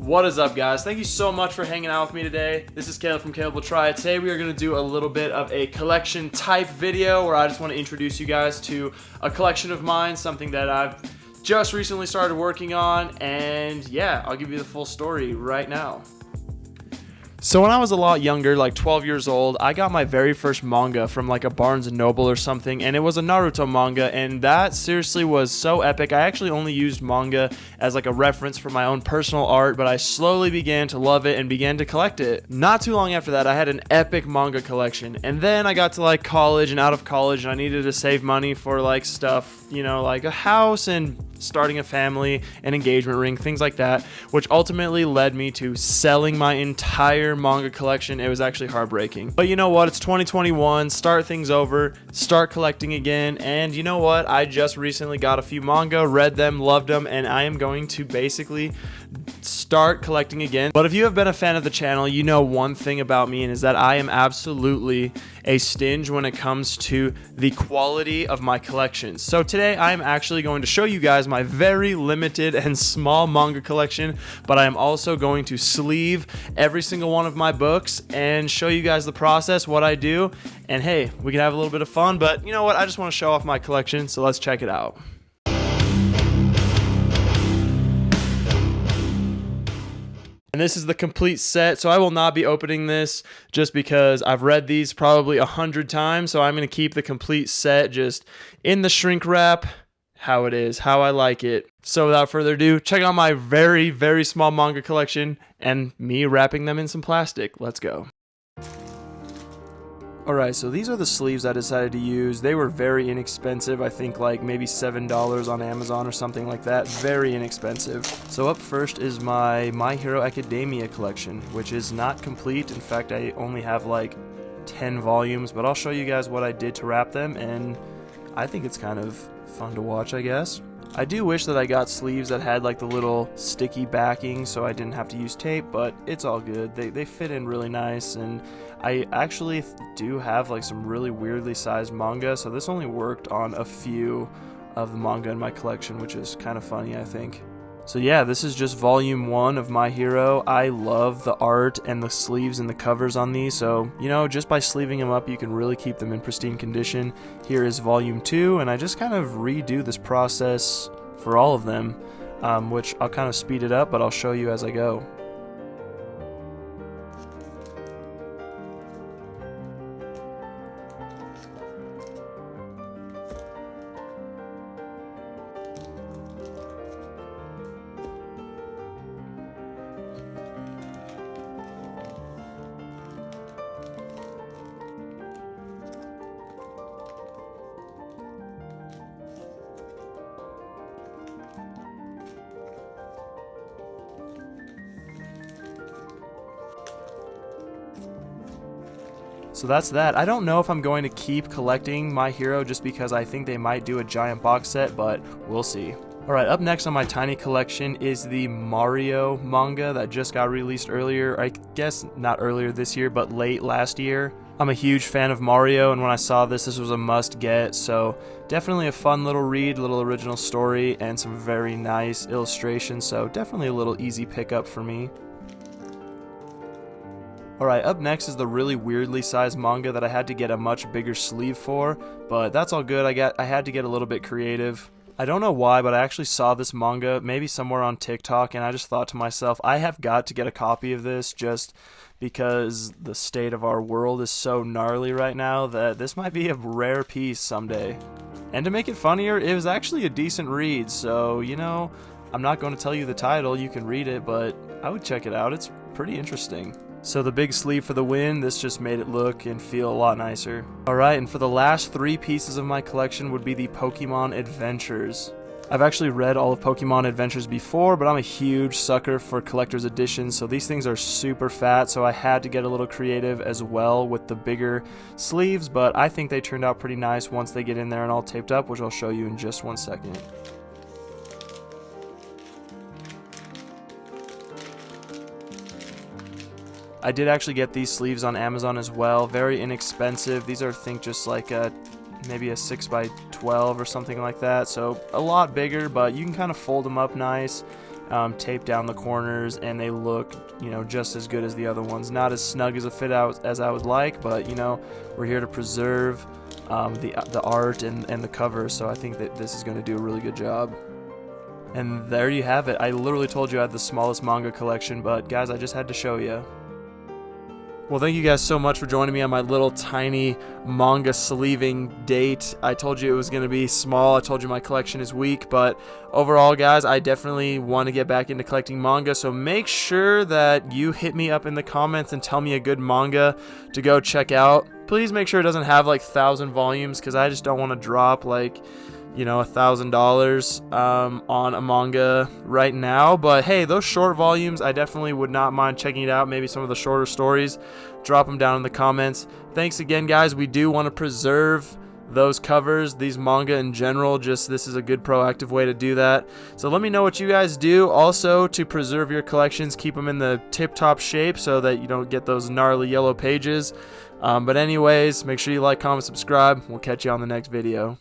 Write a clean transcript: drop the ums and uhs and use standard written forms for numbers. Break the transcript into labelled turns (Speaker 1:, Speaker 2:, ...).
Speaker 1: What is up, guys? Thank you so much for hanging out with me today. This is Caleb from Caleb Will Try It. Today we are going to do a little bit of a collection type video where I just want to introduce you guys to a collection of mine, something that I've just recently started working on, and yeah, I'll give you the full story right now. So when I was a lot younger, like 12 years old, I got my very first manga from like a Barnes & Noble or something, and it was a Naruto manga, and that seriously was so epic. I actually only used manga as like a reference for my own personal art, but I slowly began to love it and began to collect it. Not too long after that, I had an epic manga collection, and then I got to like college and out of college, and I needed to save money for like stuff, you know, like a house and starting a family, an engagement ring, things like that, which ultimately led me to selling my entire manga collection. It was actually heartbreaking. But you know what? It's 2021. Start things over. Start collecting again. And you know what? I just recently got a few manga, read them, loved them, and I am going to basically start collecting again. But if you have been a fan of the channel, you know one thing about me, and is that I am absolutely a stinge when it comes to the quality of my collections. So today I am actually going to show you guys my very limited and small manga collection, but I am also going to sleeve every single one of my books and show you guys the process, what I do, and hey, we can have a little bit of fun. But you know what? I just want to show off my collection, so let's check it out. And this is the complete set, so I will not be opening this just because I've read these probably 100 times, so I'm going to keep the complete set just in the shrink wrap, how it is, how I like it. So without further ado, check out my very, very small manga collection and me wrapping them in some plastic. Let's go. Alright, so these are the sleeves I decided to use. They were very inexpensive, I think like maybe $7 on Amazon or something like that. Very inexpensive. So up first is my My Hero Academia collection, which is not complete. In fact, I only have like 10 volumes, but I'll show you guys what I did to wrap them, and I think it's kind of fun to watch, I guess. I do wish that I got sleeves that had like the little sticky backing so I didn't have to use tape, but it's all good. They fit in really nice, and I actually do have like some really weirdly sized manga, so this only worked on a few of the manga in my collection, which is kind of funny, I think. So yeah, this is just volume 1 of My Hero. I love the art and the sleeves and the covers on these, so you know, just by sleeving them up you can really keep them in pristine condition. Here is volume 2, and I just kind of redo this process for all of them, which I'll kind of speed it up, but I'll show you as I go. So that's that. I don't know if I'm going to keep collecting My Hero just because I think they might do a giant box set, but we'll see. Alright, up next on my tiny collection is the Mario manga that just got released earlier. I guess not earlier this year, but late last year. I'm a huge fan of Mario, and when I saw this was a must get, so definitely a fun little read, little original story, and some very nice illustrations, so definitely a little easy pickup for me. Alright, up next is the really weirdly sized manga that I had to get a much bigger sleeve for, but that's all good. I had to get a little bit creative. I don't know why, but I actually saw this manga maybe somewhere on TikTok, and I just thought to myself, I have got to get a copy of this just because the state of our world is so gnarly right now that this might be a rare piece someday. And to make it funnier, it was actually a decent read, so, you know, I'm not going to tell you the title, you can read it, but I would check it out. It's pretty interesting. So the big sleeve for the win, this just made it look and feel a lot nicer. Alright, and for the last 3 pieces of my collection would be the Pokemon Adventures. I've actually read all of Pokemon Adventures before, but I'm a huge sucker for collector's editions, so these things are super fat, so I had to get a little creative as well with the bigger sleeves, but I think they turned out pretty nice once they get in there and all taped up, which I'll show you in just one second. I did actually get these sleeves on Amazon as well. Very inexpensive. These are, I think, just like maybe a 6x12 or something like that. So a lot bigger, but you can kind of fold them up nice taped down the corners, and they look, you know, just as good as the other ones. Not as snug as a fit out as I would like, but you know, we're here to preserve the art and the cover, so I think that this is going to do a really good job. And there you have it. I literally told you I had the smallest manga collection, but guys, I just had to show you. Well, thank you guys so much for joining me on my little tiny manga sleeving date. I told you it was going to be small. I told you my collection is weak, but overall, guys, I definitely want to get back into collecting manga, so make sure that you hit me up in the comments and tell me a good manga to go check out. Please make sure it doesn't have like 1,000 volumes, because I just don't want to drop like, you know, $1,000 on a manga right now. But hey, those short volumes, I definitely would not mind checking it out. Maybe some of the shorter stories, drop them down in the comments. Thanks again, guys. We do want to preserve those covers, these manga in general. Just this is a good proactive way to do that. So let me know what you guys do also to preserve your collections. Keep them in the tip-top shape so that you don't get those gnarly yellow pages. But anyways, make sure you like, comment, subscribe. We'll catch you on the next video.